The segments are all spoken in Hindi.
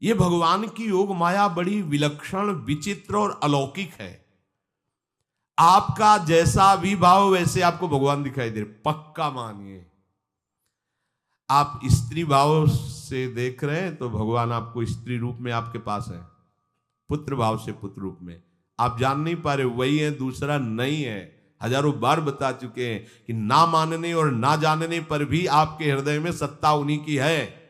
ये भगवान की योग माया बड़ी विलक्षण, विचित्र और अलौकिक है। आपका जैसा भी भाव वैसे आपको भगवान दिखाई दे रहे, पक्का मानिए। आप स्त्री भाव से देख रहे हैं तो भगवान आपको स्त्री रूप में आपके पास है, पुत्र भाव से पुत्र रूप में आप जान नहीं पा रहे, वही है, दूसरा नहीं है। हजारों बार बता चुके हैं कि ना मानने और ना जानने पर भी आपके हृदय में सत्ता उन्हीं की है।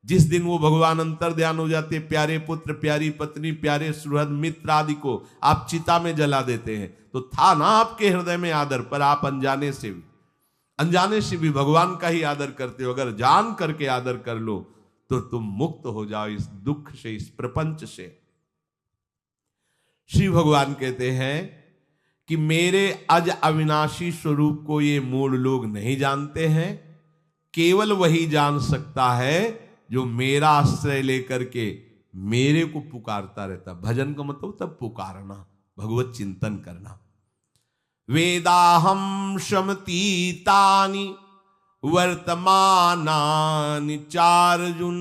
जिस दिन वो भगवान अंतर ध्यान हो जाते, प्यारे पुत्र, प्यारी पत्नी, प्यारे सुहृद मित्र आदि को आप चिता में जला देते हैं, तो था ना आपके हृदय में आदर, पर आप अनजाने से भी भगवान का ही आदर करते हो। अगर जान करके आदर कर लो तो तुम मुक्त हो जाओ इस दुख से, इस प्रपंच से। श्री भगवान कहते हैं कि मेरे अज अविनाशी स्वरूप को ये मूढ़ लोग नहीं जानते हैं, केवल वही जान सकता है जो मेरा आश्रय लेकर के मेरे को पुकारता रहता। भजन का मतलब तब पुकारना, भगवत चिंतन करना। वेदाहम शमतीतानि वर्तमानानि चार्जुन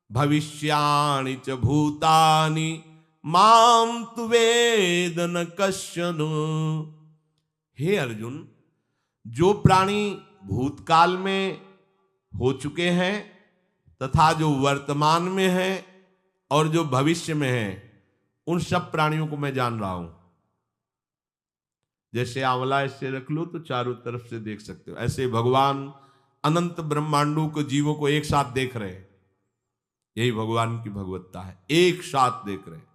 भविष्याणि च भूतानि माम तु वेद न कश्चन। हे अर्जुन, जो प्राणी भूतकाल में हो चुके हैं तथा जो वर्तमान में है और जो भविष्य में है, उन सब प्राणियों को मैं जान रहा हूं। जैसे आंवला ऐसे रख लो तो चारों तरफ से देख सकते हो, ऐसे भगवान अनंत ब्रह्मांडों को, जीवों को एक साथ देख रहे हैं। यही भगवान की भगवत्ता है, एक साथ देख रहे हैं।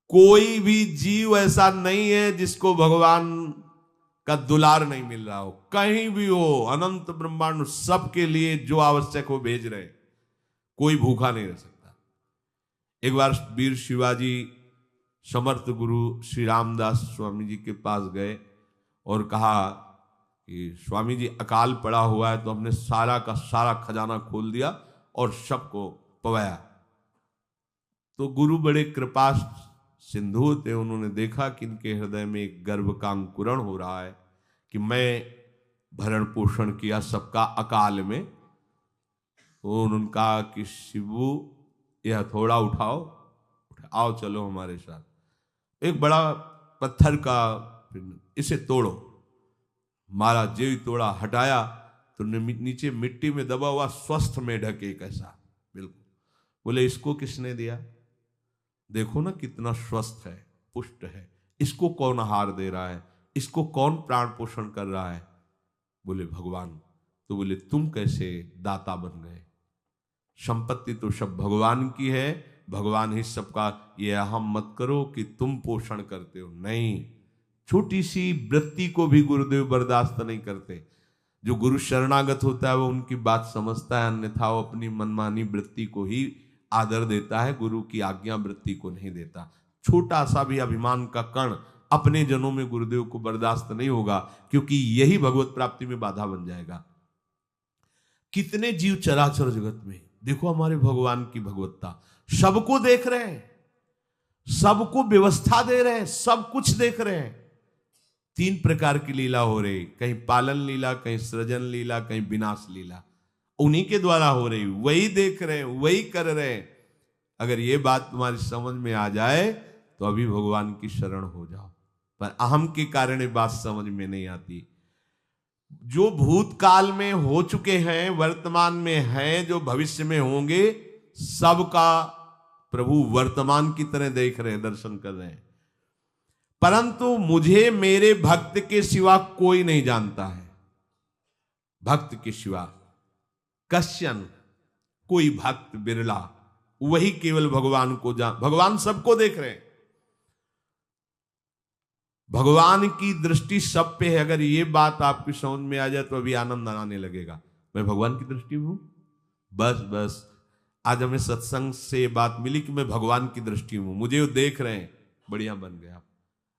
कोई भी जीव ऐसा नहीं है जिसको भगवान का दुलार नहीं मिल रहा हो, कहीं भी हो, अनंत ब्रह्मांड सबके लिए जो आवश्यक हो भेज रहे। कोई भूखा नहीं रह सकता। एक बार वीर शिवाजी समर्थ गुरु श्री रामदास स्वामी जी के पास गए और कहा कि स्वामी जी अकाल पड़ा हुआ है, तो हमने सारा का सारा खजाना खोल दिया और सबको पवाया। तो गुरु बड़े कृपा सिंधु थे, उन्होंने देखा कि इनके हृदय में एक गर्भ का अंकुरण हो रहा है कि मैं भरण पोषण किया सबका अकाल में। तो उन्होंने कहा कि शिवू यह थोड़ा उठाओ, आओ चलो हमारे साथ। एक बड़ा पत्थर का, इसे तोड़ो। महाराज जी तोड़ा, हटाया तो नीचे मिट्टी में दबा हुआ स्वस्थ मेढक एक ऐसा, बिल्कुल। बोले इसको किसने दिया? देखो ना कितना स्वस्थ है, पुष्ट है, इसको कौन आहार दे रहा है, इसको कौन प्राण पोषण कर रहा है? बोले भगवान। तो बोले तुम कैसे दाता बन गए? संपत्ति तो सब भगवान की है, भगवान ही सबका, ये अहम मत करो कि तुम पोषण करते हो। नहीं, छोटी सी वृत्ति को भी गुरुदेव बर्दाश्त नहीं करते। जो गुरु शरणागत होता है वो उनकी बात समझता है, अन्यथा वो अपनी मनमानी वृत्ति को ही आदर देता है, गुरु की आज्ञा वृत्ति को नहीं देता। छोटा सा भी अभिमान का कण अपने जनों में गुरुदेव को बर्दाश्त नहीं होगा, क्योंकि यही भगवत प्राप्ति में बाधा बन जाएगा। कितने जीव चराचर जगत में, देखो हमारे भगवान की भगवत्ता, सबको देख रहे हैं, सबको व्यवस्था दे रहे हैं, सब कुछ देख रहे हैं। 3 प्रकार की लीला हो रही, कहीं पालन लीला, कहीं सृजन लीला, कहीं विनाश लीला, उन्हीं के द्वारा हो रही, वही देख रहे हैं, वही कर रहे हैं। अगर ये बात तुम्हारी समझ में आ जाए तो अभी भगवान की शरण हो जाओ, पर अहम के कारण ये बात समझ में नहीं आती। जो भूतकाल में हो चुके हैं, वर्तमान में हैं, जो भविष्य में होंगे, सबका प्रभु वर्तमान की तरह देख रहे हैं, दर्शन कर रहे हैं। परंतु मुझे मेरे भक्त के सिवा कोई नहीं जानता है। भक्त के सिवा कश्यन, कोई भक्त बिरला, वही केवल भगवान को भगवान सबको देख रहे हैं, भगवान की दृष्टि सब पे है। अगर ये बात आपकी समझ में आ जाए तो अभी आनंद आने लगेगा। मैं भगवान की दृष्टि में हूं, बस आज हमें सत्संग से बात मिली कि मैं भगवान की दृष्टि में हूं, मुझे वो देख रहे हैं, बढ़िया बन गया।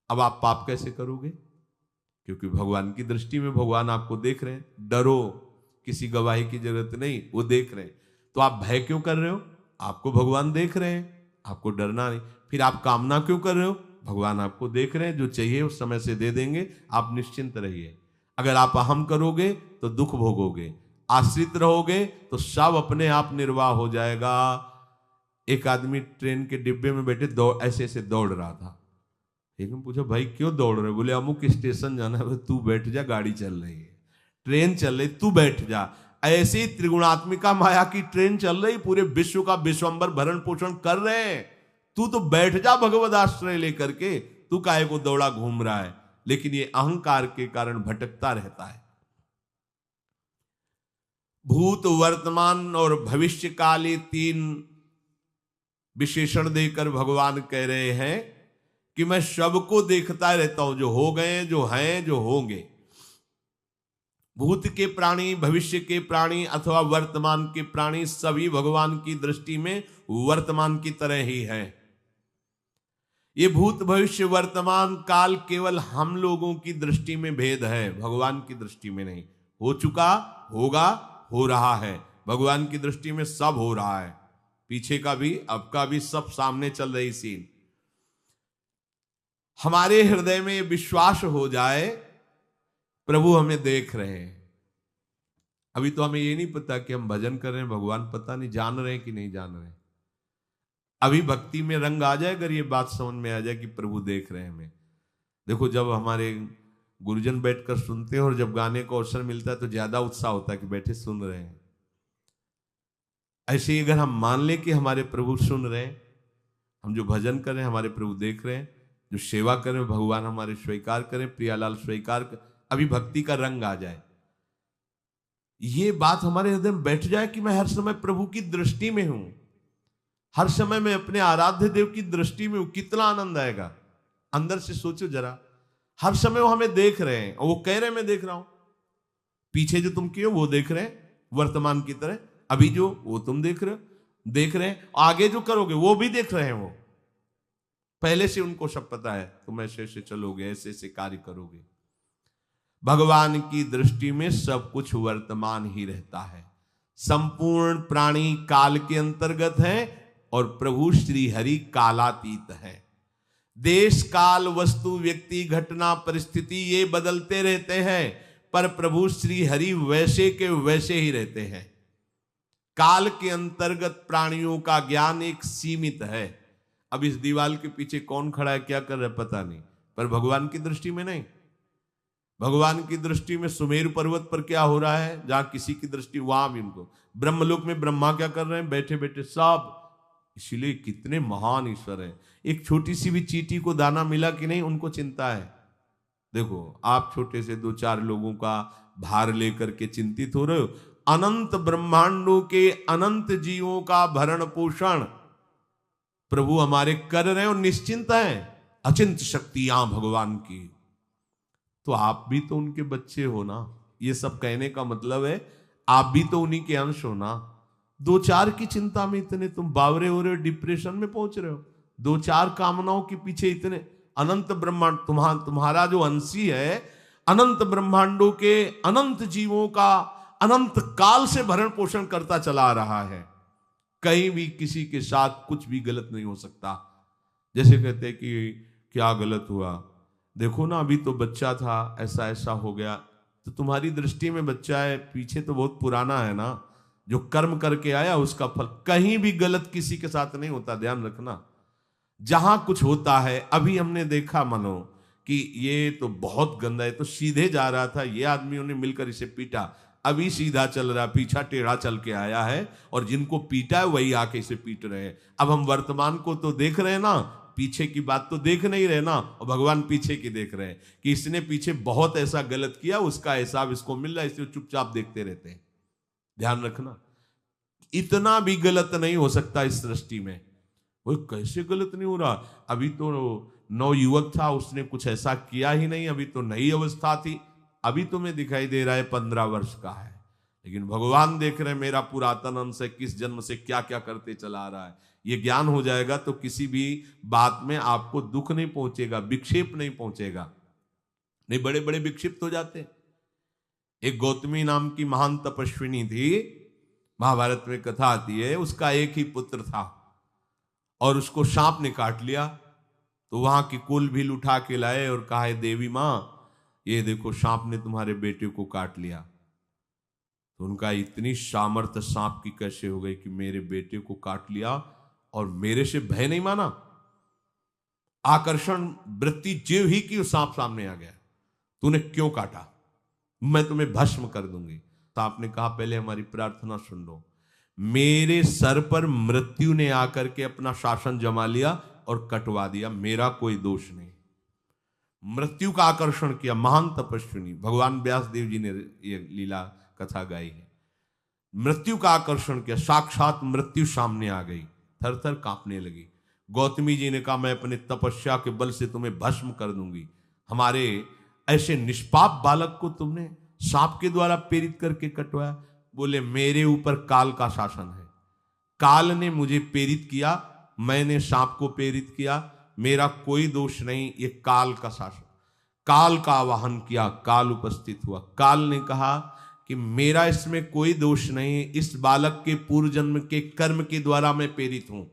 अब आप पाप कैसे करोगे? क्योंकि भगवान की दृष्टि में भगवान आपको देख रहे हैं। डरो, किसी गवाही की जरूरत नहीं, वो देख रहे हैं। तो आप भय क्यों कर रहे हो? आपको भगवान देख रहे हैं, आपको डरना नहीं। फिर आप कामना क्यों कर रहे हो? भगवान आपको देख रहे हैं, जो चाहिए उस समय से दे देंगे, आप निश्चिंत रहिए। अगर आप अहम करोगे तो दुख भोगोगे, आश्रित रहोगे तो सब अपने आप निर्वाह हो जाएगा। एक आदमी ट्रेन के डिब्बे में बैठे ऐसे ऐसे दौड़ रहा था। एक ने पूछा भाई क्यों दौड़ रहे? बोले अमुक स्टेशन जाना है। तू बैठ जा, गाड़ी चल रही है, ट्रेन चल रही, तू बैठ जा। ऐसे ही त्रिगुणात्मिका माया की ट्रेन चल रही, पूरे विश्व का विश्वंबर भरण पोषण कर रहे हैं, तू तो बैठ जा भगवद आश्रय लेकर के, तू काहे को दौड़ा घूम रहा है? लेकिन ये अहंकार के कारण भटकता रहता है। भूत, वर्तमान और भविष्य काल, ये 3 विशेषण देकर भगवान कह रहे हैं कि मैं सबको देखता रहता हूं, जो हो गए, जो हैं, जो होंगे। भूत के प्राणी, भविष्य के प्राणी अथवा वर्तमान के प्राणी सभी भगवान की दृष्टि में वर्तमान की तरह ही है। ये भूत, भविष्य, वर्तमान काल केवल हम लोगों की दृष्टि में भेद है, भगवान की दृष्टि में नहीं। हो चुका, होगा, हो रहा है। भगवान की दृष्टि में सब हो रहा है, पीछे का भी, अब का भी, सब सामने चल रही सीन। हमारे हृदय में विश्वास हो जाए प्रभु हमें देख रहे हैं। अभी तो हमें ये नहीं पता कि हम भजन कर रहे हैं, भगवान पता नहीं जान रहे हैं कि नहीं जान रहे हैं। अभी भक्ति में रंग आ जाए, अगर ये बात समझ में आ जाए कि प्रभु देख रहे हैं हमें। देखो, जब हमारे गुरुजन बैठकर सुनते हैं और जब गाने को अवसर मिलता है तो ज्यादा उत्साह होता है कि बैठे सुन रहे हैं। ऐसे ही अगर हम मान लें कि हमारे प्रभु सुन रहे हैं, हम जो भजन कर रहे हैं हमारे प्रभु देख रहे हैं, जो सेवा कर रहे हैं भगवान हमारे स्वीकार करें, प्रियालाल स्वीकार कर, अभी भक्ति का रंग आ जाए, ये बात हमारे हृदय में बैठ जाए कि मैं हर समय प्रभु की दृष्टि में हूं, हर समय मैं अपने आराध्य देव की दृष्टि में हूं, कितना आनंद आएगा। अंदर से सोचो जरा, हर समय वो हमें देख रहे हैं और वो कह रहे हैं मैं देख रहा हूं। पीछे जो तुम किए वो देख रहे हैं वर्तमान की तरह, अभी जो वो तुम देख रहे हो, देख रहे हैं, आगे जो करोगे वो भी देख रहे हैं। वो पहले से उनको सब पता है, तुम ऐसे ऐसे चलोगे, ऐसे ऐसे कार्य करोगे। भगवान की दृष्टि में सब कुछ वर्तमान ही रहता है। संपूर्ण प्राणी काल के अंतर्गत है और प्रभु श्री हरि कालातीत है। देश, काल, वस्तु, व्यक्ति, घटना, परिस्थिति ये बदलते रहते हैं, पर प्रभु श्री हरि वैसे के वैसे ही रहते हैं। काल के अंतर्गत प्राणियों का ज्ञान एक सीमित है। अब इस दीवार के पीछे कौन खड़ा है, क्या कर रहा है पता नहीं, पर भगवान की दृष्टि में नहीं। भगवान की दृष्टि में सुमेरु पर्वत पर क्या हो रहा है, जहां किसी की दृष्टि, वहां भी उनको, ब्रह्मलोक में ब्रह्मा क्या कर रहे हैं, बैठे बैठे सब। इसलिए कितने महान ईश्वर हैं। एक छोटी सी भी चींटी को दाना मिला कि नहीं, उनको चिंता है। देखो, आप छोटे से 2-4 लोगों का भार लेकर के चिंतित हो रहे हो, अनंत ब्रह्मांडों के अनंत जीवों का भरण पोषण प्रभु हमारे कर रहे हैं और निश्चिंत हैं। अचिंत शक्तियां भगवान की, तो आप भी तो उनके बच्चे हो ना। ये सब कहने का मतलब है आप भी तो उन्हीं के अंश हो ना। 2-4 की चिंता में इतने तुम बावरे हो रहे हो, डिप्रेशन में पहुंच रहे हो, 2-4 कामनाओं के पीछे इतने। अनंत ब्रह्मांड तुम्हारा जो अंशी है, अनंत ब्रह्मांडों के अनंत जीवों का अनंत काल से भरण पोषण करता चला आ रहा है। कहीं भी किसी के साथ कुछ भी गलत नहीं हो सकता। जैसे कहते हैं कि क्या गलत हुआ, देखो ना अभी तो बच्चा था, ऐसा ऐसा हो गया, तो तुम्हारी दृष्टि में बच्चा है, पीछे तो बहुत पुराना है ना, जो कर्म करके आया उसका फल। कहीं भी गलत किसी के साथ नहीं होता, ध्यान रखना। जहां कुछ होता है, अभी हमने देखा मानो कि ये तो बहुत गंदा है, तो सीधे जा रहा था, ये आदमियों ने मिलकर इसे पीटा, अभी सीधा चल रहा, पीछा टेढ़ा चल के आया है, और जिनको पीटा है वही आके इसे पीट रहे हैं। अब हम वर्तमान को तो देख रहे हैं ना, पीछे की बात तो देख नहीं रहे ना, और भगवान पीछे की देख रहे हैं कि इसने पीछे बहुत ऐसा गलत किया, उसका हिसाब इसको मिल रहा है, इसलिए चुपचाप देखते रहते हैं। ध्यान रखना, इतना भी गलत नहीं हो सकता इस सृष्टि में। वो कैसे गलत नहीं हो रहा, अभी तो नवयुवक था, उसने कुछ ऐसा किया ही नहीं, अभी तो नई अवस्था थी, अभी तुम्हें दिखाई दे रहा है 15 वर्ष का है, लेकिन भगवान देख रहे हैं मेरा पुरातन अंश है, किस जन्म से क्या क्या करते चला आ रहा है। ये ज्ञान हो जाएगा तो किसी भी बात में आपको दुख नहीं पहुंचेगा, विक्षेप नहीं पहुंचेगा। नहीं, बड़े बड़े विक्षिप्त हो जाते। एक गौतमी नाम की महान तपस्विनी थी, महाभारत में कथा आती है, उसका एक ही पुत्र था और उसको सांप ने काट लिया। तो वहां की कुल भील उठा के लाए और कहा, देवी मां ये देखो सांप ने तुम्हारे बेटे को काट लिया। तो उनका इतनी सामर्थ्य सांप की कैसे हो गई कि मेरे बेटे को काट लिया और मेरे से भय नहीं माना। आकर्षण वृत्ति जीव ही की सांप सामने आ गया, तूने क्यों काटा, मैं तुम्हें भस्म कर दूंगी। सांप ने कहा पहले हमारी प्रार्थना सुन लो। मेरे सर पर मृत्यु ने आकर के अपना शासन जमा लिया और कटवा दिया, मेरा कोई दोष नहीं। मृत्यु का आकर्षण किया, महान तपस्विनी भगवान व्यास देव जी ने ये लीला कथा गाई है। मृत्यु का आकर्षण किया, साक्षात मृत्यु सामने आ गई, थर थर कांपने लगी। गौतमी जी ने कहा मैं अपने तपस्या के बल से तुम्हें भस्म कर दूंगी। हमारे ऐसे निष्पाप बालक को तुमने सांप के द्वारा प्रेरित करके कटवाया। बोले मेरे ऊपर काल का शासन है, काल ने मुझे प्रेरित किया, मैंने सांप को प्रेरित किया, मेरा कोई दोष नहीं, ये काल का शासन। काल का आवाहन किया, काल उपस्थित हुआ। काल ने कहा कि मेरा इसमें कोई दोष नहीं, इस बालक के पूर्व जन्म के कर्म के द्वारा मैं प्रेरित हूं।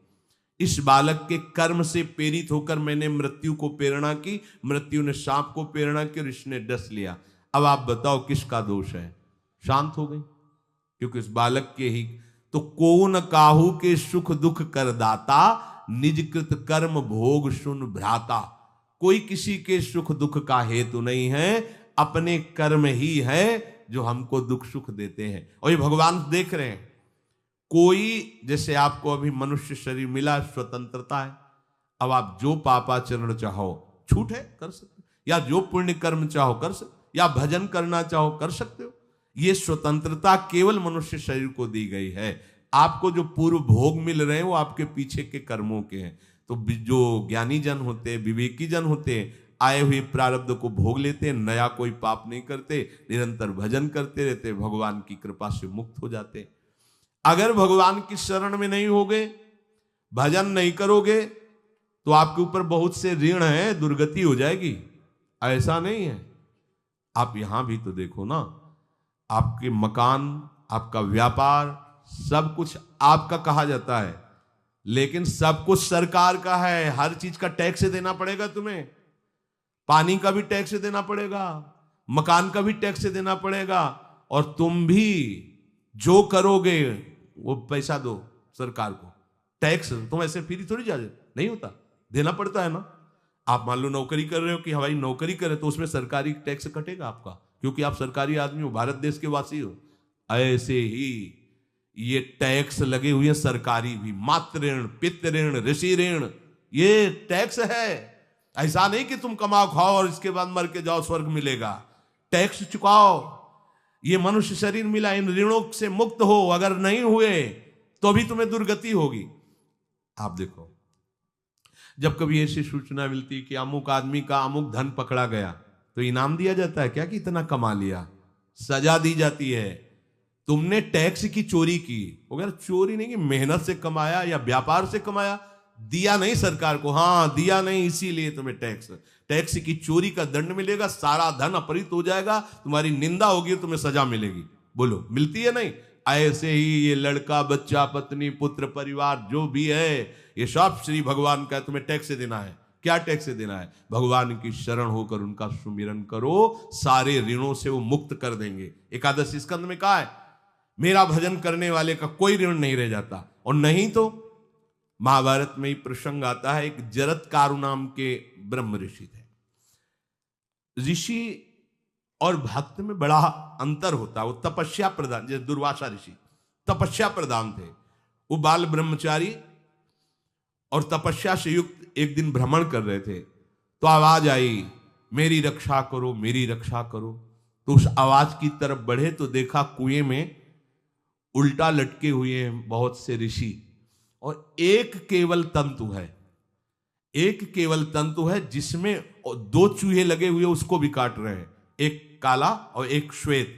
इस बालक के कर्म से प्रेरित होकर मैंने मृत्यु को प्रेरणा की, मृत्यु ने सांप को प्रेरणा की और इसने डस लिया। अब आप बताओ किसका दोष है? शांत हो गई, क्योंकि इस बालक के ही तो कौन काहू के सुख दुख कर दाता, निज कृत कर्म भोग सुन भ्राता। कोई किसी के सुख दुख का हेतु नहीं है, अपने कर्म ही है जो हमको दुख सुख देते हैं। और ये भगवान देख रहे हैं। कोई जैसे आपको अभी मनुष्य शरीर मिला, स्वतंत्रता है, अब आप जो पापाचरण चाहो छूट है कर सकते हो, या जो पुण्य कर्म चाहो कर सकते, या भजन करना चाहो कर सकते हो। ये स्वतंत्रता केवल मनुष्य शरीर को दी गई है। आपको जो पूर्व भोग मिल रहे हैं वो आपके पीछे के कर्मों के हैं। तो जो ज्ञानी जन होते हैं, विवेकी जन होते हैं, आए हुए प्रारब्ध को भोग लेते हैं, नया कोई पाप नहीं करते, निरंतर भजन करते रहते, भगवान की कृपा से मुक्त हो जाते। अगर भगवान की शरण में नहीं होगे, भजन नहीं करोगे, तो आपके ऊपर बहुत से ऋण है, दुर्गति हो जाएगी। ऐसा नहीं है। आप यहां भी तो देखो ना, आपके मकान, आपका व्यापार, सब कुछ आपका कहा जाता है, लेकिन सब कुछ सरकार का है। हर चीज का टैक्स देना पड़ेगा तुम्हें। पानी का भी टैक्स देना पड़ेगा, मकान का भी टैक्स देना पड़ेगा, और तुम भी जो करोगे वो पैसा दो सरकार को। टैक्स तुम ऐसे फ्री थोड़ी जा नहीं होता, देना पड़ता है ना। आप मान लो नौकरी कर रहे हो कि हमारी नौकरी करे, तो उसमें सरकारी टैक्स कटेगा आपका, क्योंकि आप सरकारी आदमी हो, भारत देश के वासी हो। ऐसे ही ये टैक्स लगे हुए हैं सरकारी भी, मातृ ऋण, पितृ ऋण, ऋषि ऋण, ये टैक्स है। ऐसा नहीं कि तुम कमाओ खाओ और इसके बाद मर के जाओ स्वर्ग मिलेगा। टैक्स चुकाओ। ये मनुष्य शरीर मिला, इन ऋणों से मुक्त हो। अगर नहीं हुए तो भी तुम्हें दुर्गति होगी। आप देखो, जब कभी ऐसी सूचना मिलती कि अमुक आदमी का अमुक धन पकड़ा गया, तो इनाम दिया जाता है क्या कि इतना कमा लिया? सजा दी जाती है। तुमने टैक्स की चोरी की, अगर चोरी नहीं की, मेहनत से कमाया या व्यापार से कमाया, दिया नहीं सरकार को, हाँ दिया नहीं, इसीलिए तुम्हें टैक्स की चोरी का दंड मिलेगा, सारा धन अपहृत हो जाएगा, तुम्हारी निंदा होगी, तुम्हें सजा मिलेगी। बोलो मिलती है नहीं? ऐसे ही ये लड़का, बच्चा, पत्नी, पुत्र, परिवार जो भी है, ये सब श्री भगवान का तुम्हें टैक्स देना है। क्या टैक्स देना है? भगवान की शरण होकर उनका सुमिरन करो, सारे ऋणों से वो मुक्त कर देंगे। एकादशी स्कंद में कहा है, मेरा भजन करने वाले का कोई ऋण नहीं रह जाता। और नहीं तो महाभारत में ही प्रसंग आता है, एक जरत्कारु नाम के ब्रह्म ऋषि थे। ऋषि और भक्त में बड़ा अंतर होता है। वो तपस्या प्रधान, जैसे दुर्वासा ऋषि तपस्या प्रधान थे, वो बाल ब्रह्मचारी और तपस्या से युक्त एक दिन भ्रमण कर रहे थे, तो आवाज आई, मेरी रक्षा करो, मेरी रक्षा करो। तो उस आवाज की तरफ बढ़े तो देखा कुएं में उल्टा लटके हुए हैं बहुत से ऋषि, और एक केवल तंतु है, एक केवल तंतु है जिसमें दो चूहे लगे हुए उसको भी काट रहे हैं, एक काला और एक श्वेत।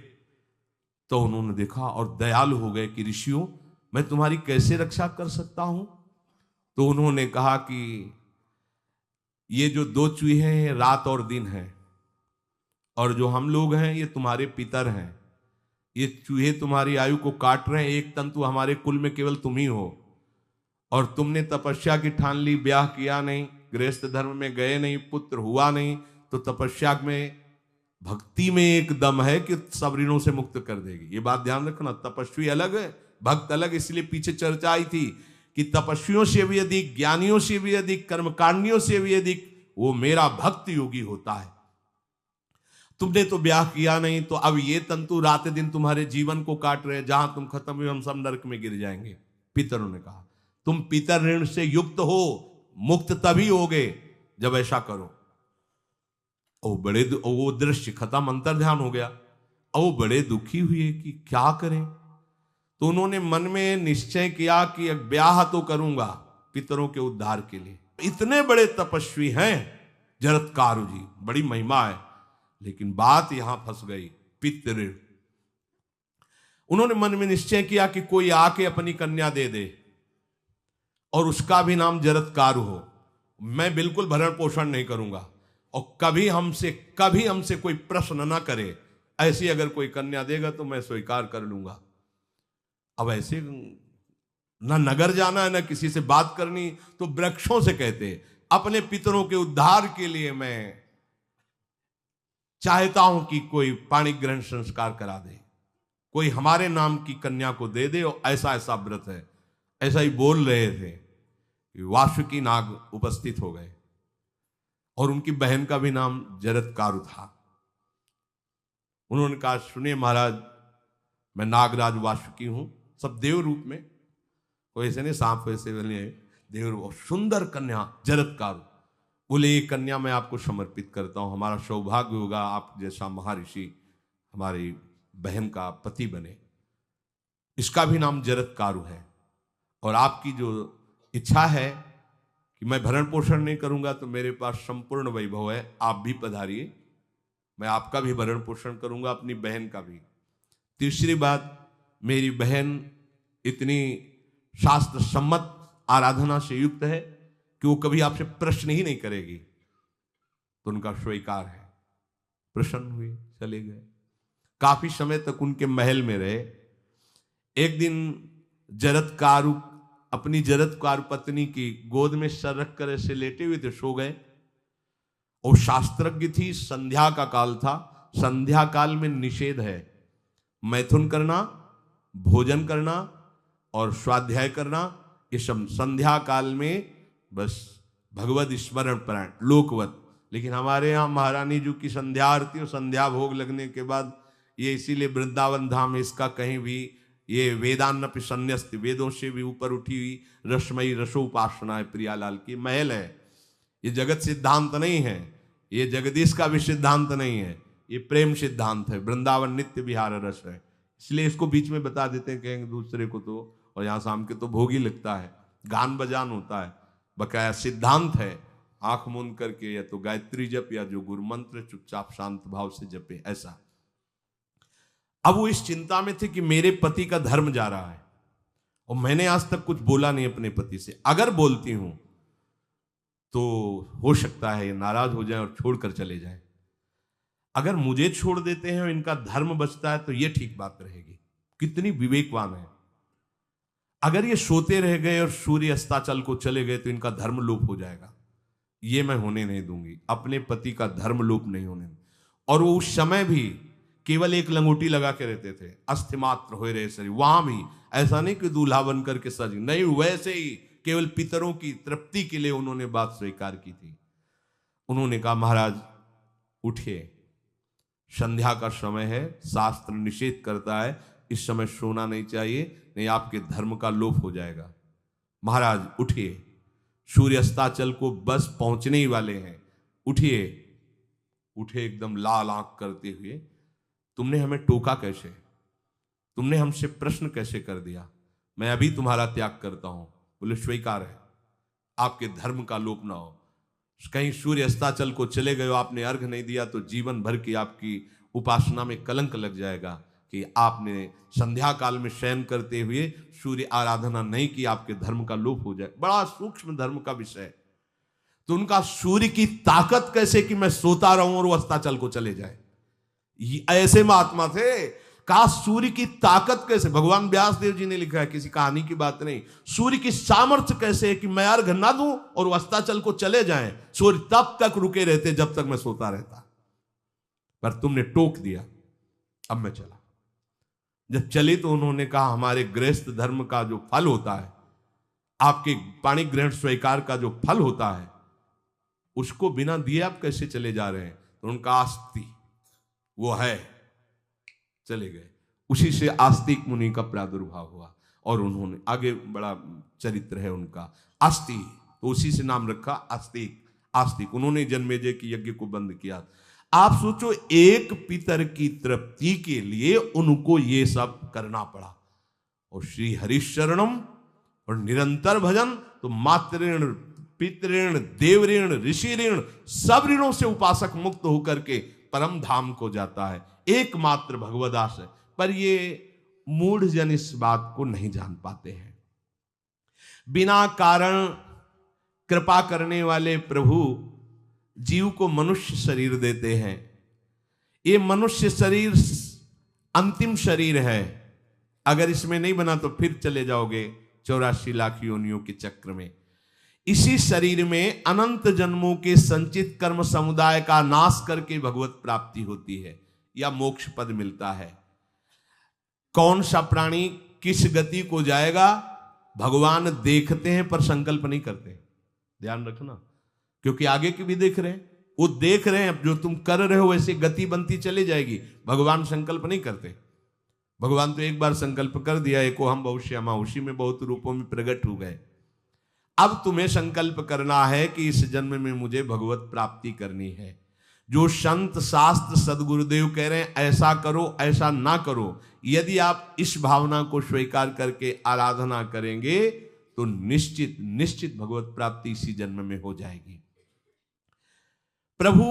तो उन्होंने देखा और दयालु हो गए कि ऋषियों, मैं तुम्हारी कैसे रक्षा कर सकता हूं? तो उन्होंने कहा कि ये जो दो चूहे हैं रात और दिन हैं, और जो हम लोग हैं ये तुम्हारे पितर हैं। ये चूहे तुम्हारी आयु को काट रहे हैं, एक तंतु हमारे कुल में केवल तुम ही हो, और तुमने तपस्या की ठान ली, ब्याह किया नहीं, गृहस्थ धर्म में गए नहीं, पुत्र हुआ नहीं, तो तपस्या में, भक्ति में एक दम है कि सब ऋणों से मुक्त कर देगी। ये बात ध्यान रखना। तपस्वी अलग है, भक्त अलग। इसलिए पीछे चर्चा आई थी कि तपस्वियों से भी अधिक, ज्ञानियों से भी अधिक, कर्मकांडियों से भी अधिक वो मेरा भक्त योगी होता है। तुमने तो ब्याह किया नहीं, तो अब ये तंतु रात दिन तुम्हारे जीवन को काट रहे, जहां तुम खत्म हुए हम सब नरक में गिर जाएंगे। पितरों ने कहा तुम पितर ऋण से युक्त हो, मुक्त तभी होगे जब ऐसा करो। वो दृश्य खत्म, अंतर ध्यान हो गया। वो बड़े दुखी हुए कि क्या करें, तो उन्होंने मन में निश्चय किया कि ब्याह तो करूंगा पितरों के उद्धार के लिए। इतने बड़े तपस्वी हैं जरत्कारु जी, बड़ी महिमा है, लेकिन बात यहां फंस गई। पितृ, उन्होंने मन में निश्चय किया कि कोई आके अपनी कन्या दे दे और उसका भी नाम जरत्कारु हो। मैं बिल्कुल भरण पोषण नहीं करूंगा और कभी हमसे कोई प्रश्न ना करे, ऐसी अगर कोई कन्या देगा तो मैं स्वीकार कर लूंगा। अब ऐसे ना नगर जाना है ना किसी से बात करनी, तो वृक्षों से कहते अपने पितरों के उद्धार के लिए मैं चाहता हूं कि कोई पाणी ग्रहण संस्कार करा दे, कोई हमारे नाम की कन्या को दे दे, और ऐसा ऐसा व्रत है। ऐसा ही बोल रहे थे, वासुकी नाग उपस्थित हो गए और उनकी बहन का भी नाम जरत्कारु था। उन्होंने कहा सुनिए महाराज, मैं नागराज वासुकी हूं, सब देव रूप में, कोई ऐसे नहीं सांप वैसे बने, देव रूप, सुंदर कन्या जरत्कारु। बोले ये कन्या मैं आपको समर्पित करता हूं, हमारा सौभाग्य होगा आप जैसा महर्षि हमारी बहन का पति बने। इसका भी नाम जरत्कारु है, और आपकी जो इच्छा है कि मैं भरण पोषण नहीं करूंगा तो मेरे पास संपूर्ण वैभव है, आप भी पधारिए, मैं आपका भी भरण पोषण करूंगा, अपनी बहन का भी। तीसरी बात, मेरी बहन इतनी शास्त्र सम्मत आराधना से युक्त है कि वो कभी आपसे प्रश्न ही नहीं करेगी, तो उनका स्वीकार है। प्रसन्न हुए, चले गए। काफी समय तक उनके महल में रहे। एक दिन जरत्कारु अपनी जरत्कारु पत्नी की गोद में सर रख कर ऐसे लेटे हुए थे, सो गए। और शास्त्रज्ञ थी, संध्या का काल था, संध्या काल में निषेध है मैथुन करना, भोजन करना और स्वाध्याय करना, ये सब संध्या काल में बस भगवत स्मरण परायण लोकवत। लेकिन हमारे यहाँ महारानी जी की संध्या आरती और संध्या भोग लगने के बाद ये, इसीलिए वृंदावन धाम इसका कहीं भी ये वेदान्नपि संन्यस्त, वेदों से भी ऊपर उठी हुई रसमयी रसोपासना है, प्रियालाल की महल है। ये जगत सिद्धांत नहीं है, ये जगदीश का भी सिद्धांत नहीं है, ये प्रेम सिद्धांत है। वृंदावन नित्य विहार रस है, इसलिए इसको बीच में बता देते हैं, कहेंगे दूसरे को तो, और यहाँ शाम के तो भोग ही लगता है, गान बजान होता है, बकाया सिद्धांत है। आंख मूंद करके या तो गायत्री जप या जो गुरु मंत्र चुपचाप शांत भाव से जपे, ऐसा। अब वो इस चिंता में थे कि मेरे पति का धर्म जा रहा है, और मैंने आज तक कुछ बोला नहीं अपने पति से, अगर बोलती हूं तो हो सकता है ये नाराज हो जाए और छोड़कर चले जाए। अगर मुझे छोड़ देते हैं और इनका धर्म बचता है तो ये ठीक बात रहेगी। कितनी विवेकवान है। अगर ये सोते रह गए और सूर्य अस्ताचल को चले गए तो इनका धर्म लोप हो जाएगा, ये मैं होने नहीं दूंगी, अपने पति का धर्म लोप नहीं होने दूंगी। और वो उस समय भी केवल एक लंगोटी लगा के रहते थे, अस्थिमात्र हो रहे शरीर, वहां भी ऐसा नहीं कि दूल्हा बन करके सज, नहीं, वैसे ही केवल पितरों की तृप्ति के लिए उन्होंने बात स्वीकार की थी। उन्होंने कहा महाराज उठिए, संध्या का समय है, शास्त्र निषेध करता है इस समय सोना नहीं चाहिए, नहीं आपके धर्म का लोप हो जाएगा। महाराज उठिए, सूर्य अस्ताचल को बस पहुंचने ही वाले हैं, उठिए। उठे एकदम लाल आंख करते हुए, तुमने हमें टोका कैसे, तुमने हमसे प्रश्न कैसे कर दिया, मैं अभी तुम्हारा त्याग करता हूं। बोले स्वीकार है, आपके धर्म का लोप ना हो। कहीं सूर्य अस्ताचल को चले गए, आपने अर्घ नहीं दिया तो जीवन भर की आपकी उपासना में कलंक लग जाएगा कि आपने संध्या काल में शयन करते हुए सूर्य आराधना नहीं की, आपके धर्म का लोप हो जाए। बड़ा सूक्ष्म धर्म का विषय। तो उनका सूर्य की ताकत कैसे कि मैं सोता रहूं और वो अस्ताचल को चले जाए, ऐसे महात्मा थे। कहा सूर्य की ताकत कैसे, भगवान व्यास देव जी ने लिखा है, किसी कहानी की बात नहीं। सूर्य की सामर्थ्य कैसे है कि मैं अर्घ ना दूं और वो अस्ताचल को चले जाएं, सूर्य तब तक रुके रहते जब तक मैं सोता रहता, पर तुमने टोक दिया, अब मैं चला। जब चले तो उन्होंने कहा हमारे गृहस्थ धर्म का जो फल होता है, आपके पाणी ग्रहण स्वीकार का जो फल होता है उसको बिना दिए आप कैसे चले जा रहे हैं? तो उनका आस्ति वो है, चले गए। उसी से आस्तिक मुनि का प्रादुर्भाव हुआ और उन्होंने आगे बड़ा चरित्र है उनका, आस्ति, तो उसी से नाम रखा आस्तिक। आस्तिक उन्होंने जन्मेजय की यज्ञ को बंद किया। आप सोचो, एक पितर की तृप्ति के लिए उनको ये सब करना पड़ा। और श्री हरिशरणम और निरंतर भजन, तो मातृण, पितृण, देवऋण, ऋषि ऋण, सब ऋणों से उपासक मुक्त होकर के परम धाम को जाता है, एकमात्र भगवदास है। पर ये मूढ़ जन इस बात को नहीं जान पाते हैं। बिना कारण कृपा करने वाले प्रभु जीव को मनुष्य शरीर देते हैं। ये मनुष्य शरीर अंतिम शरीर है, अगर इसमें नहीं बना तो फिर चले जाओगे 84 लाख योनियों के चक्र में। इसी शरीर में अनंत जन्मों के संचित कर्म समुदाय का नाश करके भगवत प्राप्ति होती है या मोक्ष पद मिलता है। कौन सा प्राणी किस गति को जाएगा भगवान देखते हैं पर संकल्प नहीं करते, ध्यान रखना, क्योंकि आगे की भी देख रहे हैं, वो देख रहे हैं जो तुम कर रहे हो वैसे गति बनती चली जाएगी। भगवान संकल्प नहीं करते। भगवान तो एक बार संकल्प कर दिया, एको हम बहुश्यामा, उसी में बहुत रूपों में प्रकट हो गए। अब तुम्हें संकल्प करना है कि इस जन्म में मुझे भगवत प्राप्ति करनी है। जो संत शास्त्र सदगुरुदेव कह रहे हैं ऐसा करो ऐसा ना करो, यदि आप इस भावना को स्वीकार करके आराधना करेंगे तो निश्चित निश्चित भगवत प्राप्ति इसी जन्म में हो जाएगी। प्रभु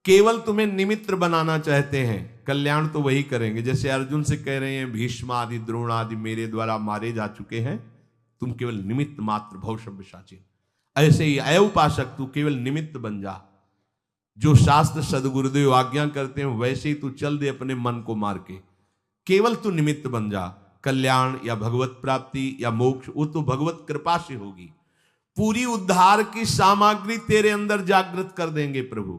केवल तुम्हें निमित्त बनाना चाहते हैं, कल्याण तो वही करेंगे। जैसे अर्जुन से कह रहे हैं भीष्म आदि द्रोण आदि मेरे द्वारा मारे जा चुके हैं, तुम केवल निमित्त मात्र भव सव्यसाची। ऐसे ही अय उपासक तू केवल निमित्त बन जा, जो शास्त्र सदगुरुदेव आज्ञा करते हैं वैसे ही तू चल दे अपने मन को मार के, केवल तू निमित्त बन जा। कल्याण या भगवत प्राप्ति या मोक्ष वो तो भगवत कृपा से होगी। पूरी उद्धार की सामग्री तेरे अंदर जागृत कर देंगे प्रभु,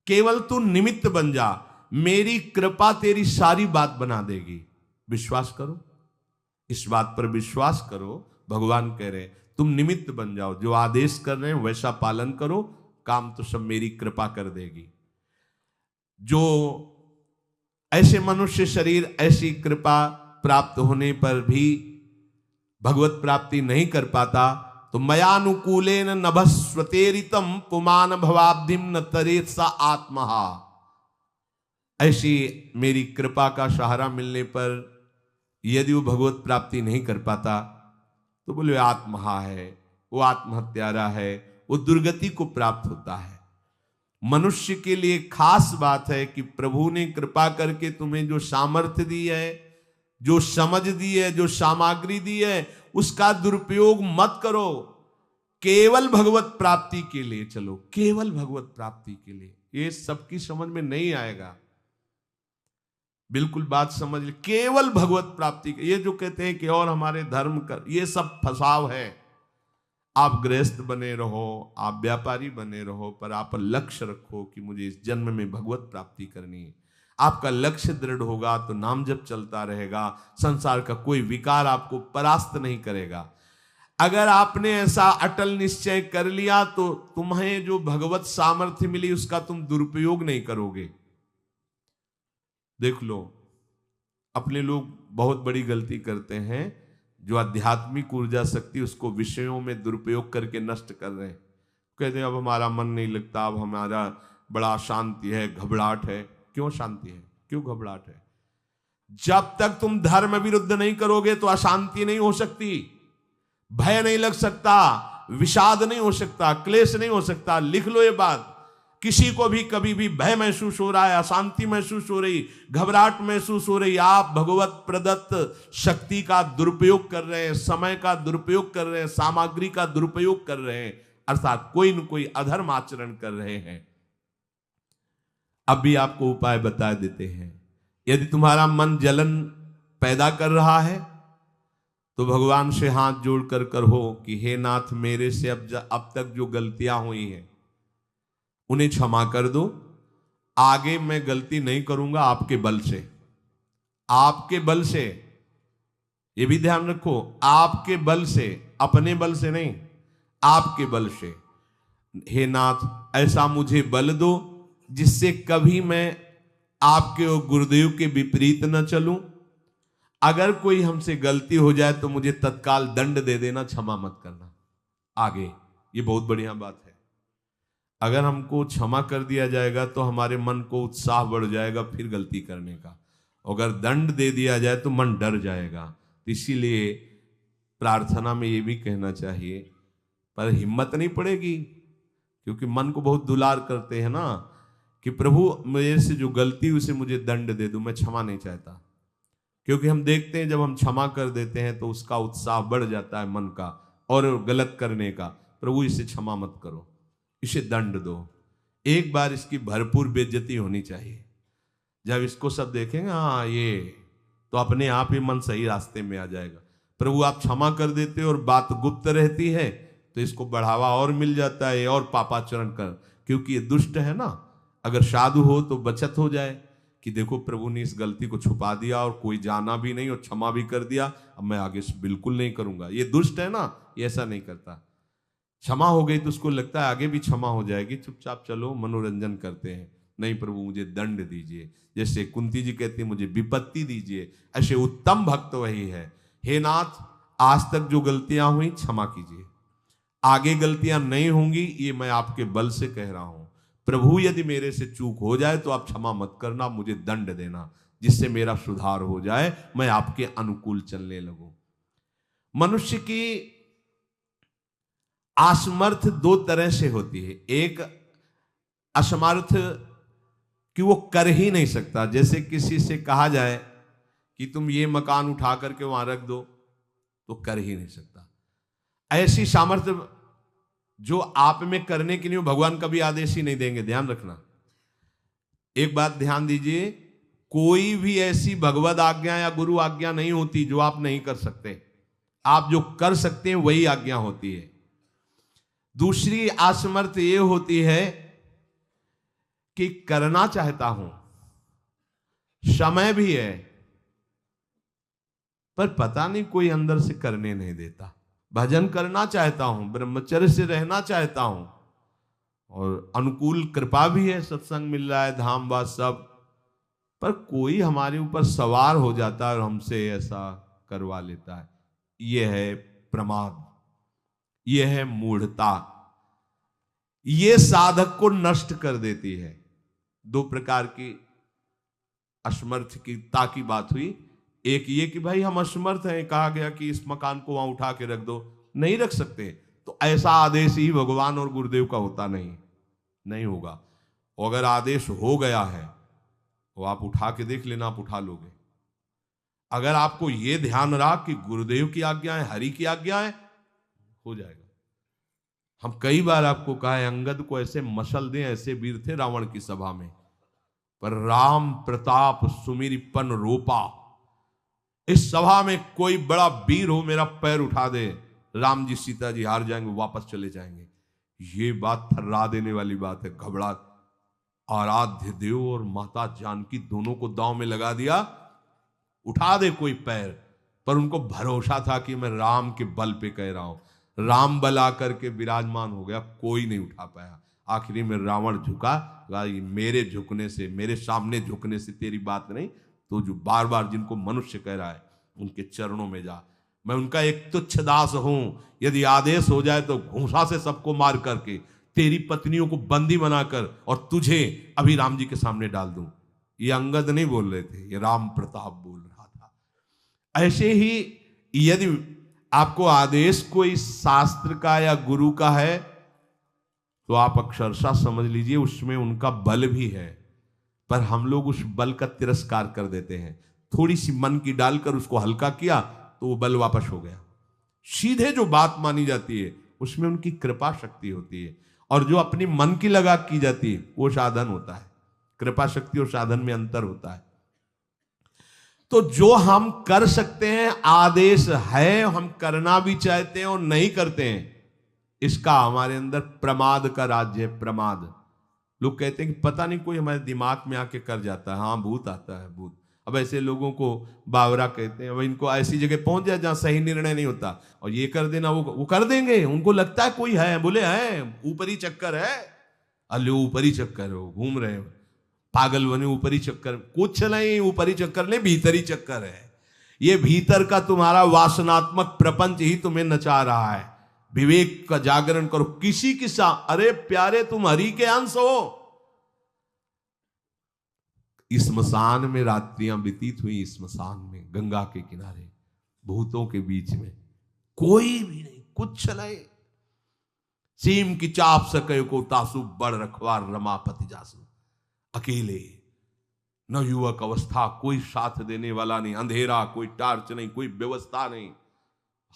केवल तू निमित्त बन जा, मेरी कृपा तेरी सारी बात बना देगी। विश्वास करो, इस बात पर विश्वास करो। भगवान कह रहे हैं तुम निमित्त बन जाओ, जो आदेश कर रहे हैं वैसा पालन करो, काम तो सब मेरी कृपा कर देगी। जो ऐसे मनुष्य शरीर ऐसी कृपा प्राप्त होने पर भी भगवत प्राप्ति नहीं कर पाता, तो मयानुकूलेन नभस्वतेरितम पुमान भवाब्धिम न तरेत सा आत्मा। ऐसी मेरी कृपा का सहारा मिलने पर यदि वो भगवत प्राप्ति नहीं कर पाता तो बोले आत्महा है, वो आत्महत्यारा है, वो दुर्गति को प्राप्त होता है। मनुष्य के लिए खास बात है कि प्रभु ने कृपा करके तुम्हें जो सामर्थ्य दी है, जो समझ दी है, जो सामग्री दी है, उसका दुरुपयोग मत करो। केवल भगवत प्राप्ति के लिए चलो, केवल भगवत प्राप्ति के लिए। ये सबकी समझ में नहीं आएगा, बिल्कुल बात समझ ले। केवल भगवत प्राप्ति के, ये जो कहते हैं कि और हमारे धर्म कर, ये सब फसाव है। आप गृहस्थ बने रहो, आप व्यापारी बने रहो, पर आप लक्ष्य रखो कि मुझे इस जन्म में भगवत प्राप्ति करनी है। आपका लक्ष्य दृढ़ होगा तो नाम जप चलता रहेगा, संसार का कोई विकार आपको परास्त नहीं करेगा। अगर आपने ऐसा अटल निश्चय कर लिया तो तुम्हें जो भगवत सामर्थ्य मिली उसका तुम दुरुपयोग नहीं करोगे। देख लो, अपने लोग बहुत बड़ी गलती करते हैं, जो आध्यात्मिक ऊर्जा शक्ति उसको विषयों में दुरुपयोग करके नष्ट कर रहे हैं। कहते हैं अब हमारा मन नहीं लगता, अब हमारा बड़ा शांति है, घबराहट है। क्यों शांति है, क्यों घबराहट है? जब तक तुम धर्म विरुद्ध नहीं करोगे तो अशांति नहीं हो सकती, भय नहीं लग सकता, विषाद नहीं हो सकता, क्लेश नहीं हो सकता। लिख लो ये बात। किसी को भी कभी भी भय महसूस हो रहा है, अशांति महसूस हो रही, घबराहट महसूस हो रही, आप भगवत प्रदत्त शक्ति का दुरुपयोग कर रहे हैं, समय का दुरुपयोग कर रहे हैं, सामग्री का दुरुपयोग कर रहे हैं, अर्थात कोई न कोई अधर्म आचरण कर रहे हैं। अब भी आपको उपाय बता देते हैं। यदि तुम्हारा मन जलन पैदा कर रहा है तो भगवान से हाथ जोड़कर कहो कि हे नाथ, मेरे से अब तक जो गलतियां हुई हैं उन्हें क्षमा कर दो। आगे मैं गलती नहीं करूंगा, आपके बल से, आपके बल से। ये भी ध्यान रखो, आपके बल से, अपने बल से नहीं, आपके बल से। हे नाथ ऐसा मुझे बल दो जिससे कभी मैं आपके और गुरुदेव के विपरीत न चलूं। अगर कोई हमसे गलती हो जाए तो मुझे तत्काल दंड दे देना, क्षमा मत करना। आगे ये बहुत बढ़िया बात है। अगर हमको क्षमा कर दिया जाएगा तो हमारे मन को उत्साह बढ़ जाएगा फिर गलती करने का। अगर दंड दे दिया जाए तो मन डर जाएगा। इसीलिए प्रार्थना में ये भी कहना चाहिए, पर हिम्मत नहीं पड़ेगी क्योंकि मन को बहुत दुलार करते हैं ना, कि प्रभु मेरे से जो गलती हुई उसे मुझे दंड दे दो, मैं क्षमा नहीं चाहता। क्योंकि हम देखते हैं जब हम क्षमा कर देते हैं तो उसका उत्साह बढ़ जाता है मन का और गलत करने का। प्रभु इसे क्षमा मत करो, इसे दंड दो। एक बार इसकी भरपूर बेइज्जती होनी चाहिए। जब इसको सब देखेंगे हाँ ये, तो अपने आप ही मन सही रास्ते में आ जाएगा। प्रभु आप क्षमा कर देते और बात गुप्त रहती है तो इसको बढ़ावा और मिल जाता है और पापाचरण कर, क्योंकि ये दुष्ट है ना। अगर साधु हो तो बचत हो जाए कि देखो प्रभु ने इस गलती को छुपा दिया और कोई जाना भी नहीं और क्षमा भी कर दिया, अब मैं आगे से बिल्कुल नहीं करूंगा। ये दुष्ट है ना, ये ऐसा नहीं करता। क्षमा हो गई तो उसको लगता है आगे भी क्षमा हो जाएगी, चुपचाप चलो मनोरंजन करते हैं। नहीं प्रभु मुझे दंड दीजिए, जैसे कुंती जी कहती है मुझे विपत्ति दीजिए। ऐसे उत्तम भक्त वही है। हे नाथ आज तक जो गलतियां हुई क्षमा कीजिए, आगे गलतियां नहीं होंगी, ये मैं आपके बल से कह रहा हूं। प्रभु यदि मेरे से चूक हो जाए तो आप क्षमा मत करना, मुझे दंड देना जिससे मेरा सुधार हो जाए, मैं आपके अनुकूल चलने लगूं। मनुष्य की असमर्थ दो तरह से होती है। एक असमर्थ कि वो कर ही नहीं सकता। जैसे किसी से कहा जाए कि तुम ये मकान उठा करके वहां रख दो, तो कर ही नहीं सकता। ऐसी सामर्थ्य जो आप में करने के लिए भगवान कभी आदेश ही नहीं देंगे, ध्यान रखना। एक बात ध्यान दीजिए, कोई भी ऐसी भगवद आज्ञा या गुरु आज्ञा नहीं होती जो आप नहीं कर सकते। आप जो कर सकते हैं वही आज्ञा होती है। दूसरी असमर्थ ये होती है कि करना चाहता हूं, समय भी है, पर पता नहीं कोई अंदर से करने नहीं देता। भजन करना चाहता हूं, ब्रह्मचर्य से रहना चाहता हूं, और अनुकूल कृपा भी है, सत्संग मिल रहा है, धाम बात सब, पर कोई हमारे ऊपर सवार हो जाता है और हमसे ऐसा करवा लेता है। यह है प्रमाद, यह है मूढ़ता। यह साधक को नष्ट कर देती है। दो प्रकार की असमर्थता की बात हुई। एक ये कि भाई हम असमर्थ हैं, कहा गया कि इस मकान को वहां उठा के रख दो, नहीं रख सकते, तो ऐसा आदेश ही भगवान और गुरुदेव का होता नहीं होगा। और अगर आदेश हो गया है तो आप उठा के देख लेना, आप उठा लोगे। अगर आपको यह ध्यान रहा कि गुरुदेव की आज्ञा है, हरि की आज्ञा है, हो जाएगा। हम कई बार आपको कहा है, अंगद को ऐसे मसल दें, ऐसे वीर थे रावण की सभा में, पर राम प्रताप सुमिरपन रोपा। इस सभा में कोई बड़ा वीर हो, मेरा पैर उठा दे, राम जी सीता जी हार जाएंगे, वापस चले जाएंगे। ये बात थर्रा देने वाली बात है। घबरा, आराध्य देव और माता जानकी दोनों को दांव में लगा दिया, उठा दे कोई पैर। पर उनको भरोसा था कि मैं राम के बल पे कह रहा हूं। राम बल आकर के विराजमान हो गया, कोई नहीं उठा पाया। आखिरी में रावण झुका, मेरे झुकने से, मेरे सामने झुकने से तेरी बात नहीं, तो जो बार बार जिनको मनुष्य कह रहा है उनके चरणों में जा। मैं उनका एक तुच्छ दास हूं, यदि आदेश हो जाए तो घूंसा से सबको मार करके तेरी पत्नियों को बंदी बनाकर और तुझे अभी राम जी के सामने डाल दूं। ये अंगद नहीं बोल रहे थे, ये राम प्रताप बोल रहा था। ऐसे ही यदि आपको आदेश कोई शास्त्र का या गुरु का है तो आप अक्षरशः समझ लीजिए उसमें उनका बल भी है, पर हम लोग उस बल का तिरस्कार कर देते हैं। थोड़ी सी मन की डालकर उसको हल्का किया तो वो बल वापस हो गया। सीधे जो बात मानी जाती है उसमें उनकी कृपा शक्ति होती है, और जो अपनी मन की लगा की जाती है वो साधन होता है। कृपा शक्ति और साधन में अंतर होता है। तो जो हम कर सकते हैं, आदेश है, हम करना भी चाहते हैं और नहीं करते हैं, इसका हमारे अंदर प्रमाद का राज्य है। प्रमाद। लोग कहते हैं कि पता नहीं कोई हमारे दिमाग में आके कर जाता है। हाँ, भूत आता है, भूत। अब ऐसे लोगों को बावरा कहते हैं। अब इनको ऐसी जगह पहुंच जाए जहां सही निर्णय नहीं होता, और ये कर देना वो कर देंगे। उनको लगता है कोई है, बोले है ऊपरी चक्कर है, अल्ले ऊपरी चक्कर हो, घूम रहे हो पागल बने, ऊपरी चक्कर कुछ नहीं, ऊपरी चक्कर नहीं, भीतरी चक्कर है। ये भीतर का तुम्हारा वासनात्मक प्रपंच ही तुम्हें नचा रहा है। विवेक का जागरण करो। किसी के साथ, अरे प्यारे तुम हरि के अंश हो। स्मशान में रात्रियां व्यतीत हुई, स्मशान में गंगा के किनारे भूतों के बीच में, कोई भी नहीं, कुछ नहीं। सीम की चाप सके को तासु बड़ रखवार रमापति जासु। अकेले, न युवक अवस्था, कोई साथ देने वाला नहीं, अंधेरा, कोई टार्च नहीं, कोई व्यवस्था नहीं,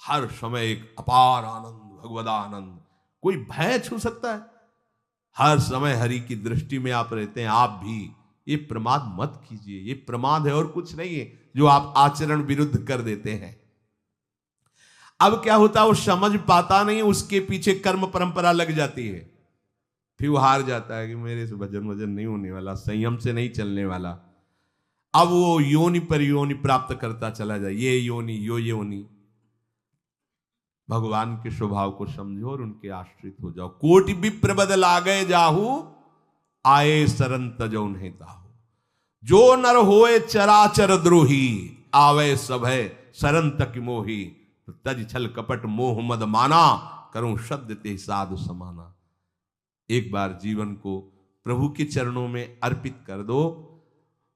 हर समय एक अपार आनंद, भगवदानंद। कोई भय छू सकता है? हर समय हरि की दृष्टि में आप रहते हैं। आप भी ये प्रमाद मत कीजिए। ये प्रमाद है और कुछ नहीं है, जो आप आचरण विरुद्ध कर देते हैं। अब क्या होता है, वो समझ पाता नहीं, उसके पीछे कर्म परंपरा लग जाती है। फिर वो हार जाता है कि मेरे से भजन वजन नहीं होने वाला, संयम से नहीं चलने वाला। अब वो योनि पर योनि प्राप्त करता चला जाए, ये योनि यो योनि। भगवान के स्वभाव को समझो और उनके आश्रित हो जाओ। कोटि विप्र बदल आ गए जाहू, आए सरन तजो नहीं ताहू। जो नर होए चराचर द्रोही, आवे सभय सरन तक मोही। तो तज छल कपट मोह मद माना, करूं शब्द ते साधु समाना। एक बार जीवन को प्रभु के चरणों में अर्पित कर दो,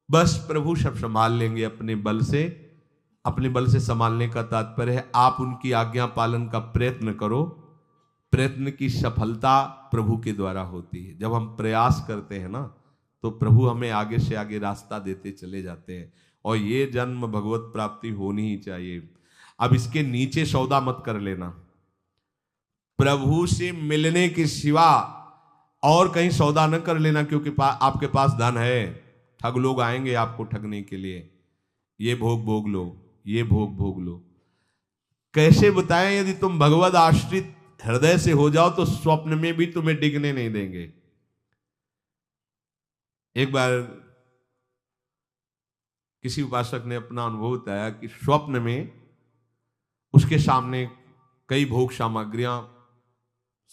बस प्रभु सब संभाल लेंगे अपने बल से। अपने बल से संभालने का तात्पर्य है आप उनकी आज्ञा पालन का प्रयत्न करो। प्रयत्न की सफलता प्रभु के द्वारा होती है। जब हम प्रयास करते हैं ना, तो प्रभु हमें आगे से आगे रास्ता देते चले जाते हैं। और ये जन्म भगवत प्राप्ति होनी ही चाहिए। अब इसके नीचे सौदा मत कर लेना। प्रभु से मिलने के सिवा और कहीं सौदा न कर लेना, क्योंकि आपके पास धन है। ठग लोग आएंगे आपको ठगने के लिए, ये भोग भोग लो, ये भोग भोग लो। कैसे बताएं? यदि तुम भगवत आश्रित हृदय से हो जाओ तो स्वप्न में भी तुम्हें डिगने नहीं देंगे। एक बार किसी उपासक ने अपना अनुभव बताया कि स्वप्न में उसके सामने कई भोग सामग्रियां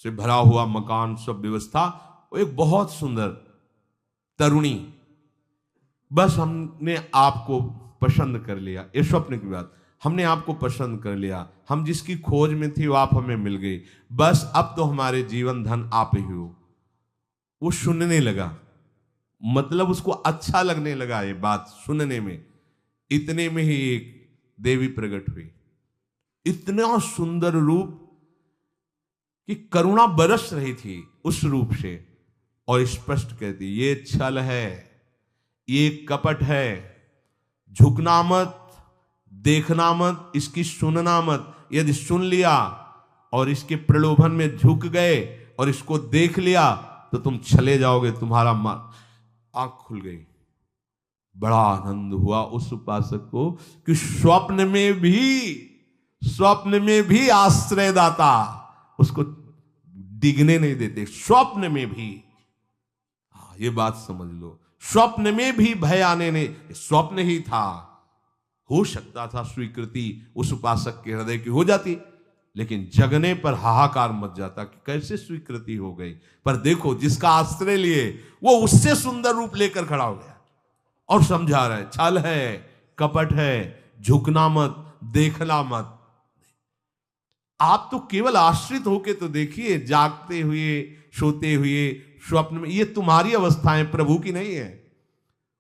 से भरा हुआ मकान, सब व्यवस्था, वो एक बहुत सुंदर तरुणी, बस हमने आपको पसंद कर लिया। ये स्वप्न की बात, हमने आपको पसंद कर लिया, हम जिसकी खोज में थी वो आप हमें मिल गई, बस अब तो हमारे जीवन धन आप ही हो। वो सुनने लगा, मतलब उसको अच्छा लगने लगा ये बात सुनने में। इतने में ही एक देवी प्रकट हुई, इतना सुंदर रूप कि करुणा बरस रही थी उस रूप से, और स्पष्ट कहती ये छल है, ये कपट है, झुकना मत, देखना मत, इसकी सुनना मत। यदि सुन लिया और इसके प्रलोभन में झुक गए और इसको देख लिया तो तुम चले जाओगे, तुम्हारा आंख खुल गई। बड़ा आनंद हुआ उस उपासक को कि स्वप्न में भी आश्रयदाता उसको डिगने नहीं देते। स्वप्न में भी, ये बात समझ लो, स्वप्न में भी भय आने नहीं, स्वप्न ही था। हो सकता था स्वीकृति उस उपासक के हृदय की हो जाती, लेकिन जगने पर हाहाकार मच जाता कि कैसे स्वीकृति हो गई। पर देखो, जिसका आश्रय लिए वो उससे सुंदर रूप लेकर खड़ा हो गया और समझा रहा है छल है, कपट है, झुकना मत, देखना मत। आप तो केवल आश्रित होके तो देखिए, जागते हुए, सोते हुए, स्वप्न में, ये तुम्हारी अवस्थाएं, प्रभु की नहीं है।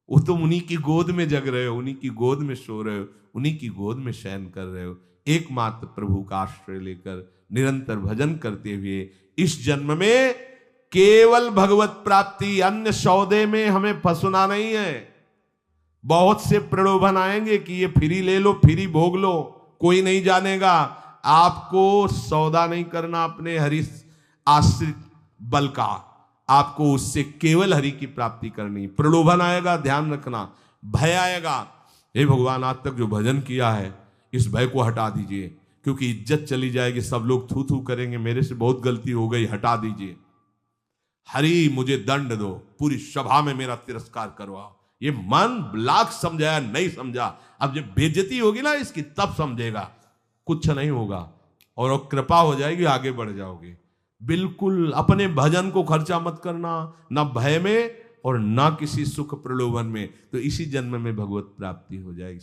वो तुम उन्हीं की गोद में जग रहे हो, उन्हीं की गोद में सो रहे हो, उन्हीं की गोद में शयन कर रहे हो। एकमात्र प्रभु का आश्रय लेकर निरंतर भजन करते हुए इस जन्म में केवल भगवत प्राप्ति, अन्य सौदे में हमें फंसना नहीं है। बहुत से प्रलोभन आएंगे कि ये फ्री ले लो, फ्री भोग लो, कोई नहीं जानेगा। आपको सौदा नहीं करना अपने हरि आश्रित बल का, आपको उससे केवल हरि की प्राप्ति करनी। प्रलोभन आएगा, ध्यान रखना, भय आएगा, हे भगवान आज तक जो भजन किया है इस भय को हटा दीजिए, क्योंकि इज्जत चली जाएगी, सब लोग थू थू करेंगे, मेरे से बहुत गलती हो गई, हटा दीजिए। हरि मुझे दंड दो, पूरी सभा में मेरा तिरस्कार करवाओ, ये मन लाख समझाया नहीं समझा, अब जब बेइज्जती होगी ना इसकी तब समझेगा। कुछ नहीं होगा और कृपा हो जाएगी, आगे बढ़ जाओगे। बिल्कुल अपने भजन को खर्चा मत करना, ना भय में और ना किसी सुख प्रलोभन में, तो इसी जन्म में भगवत प्राप्ति हो जाएगी।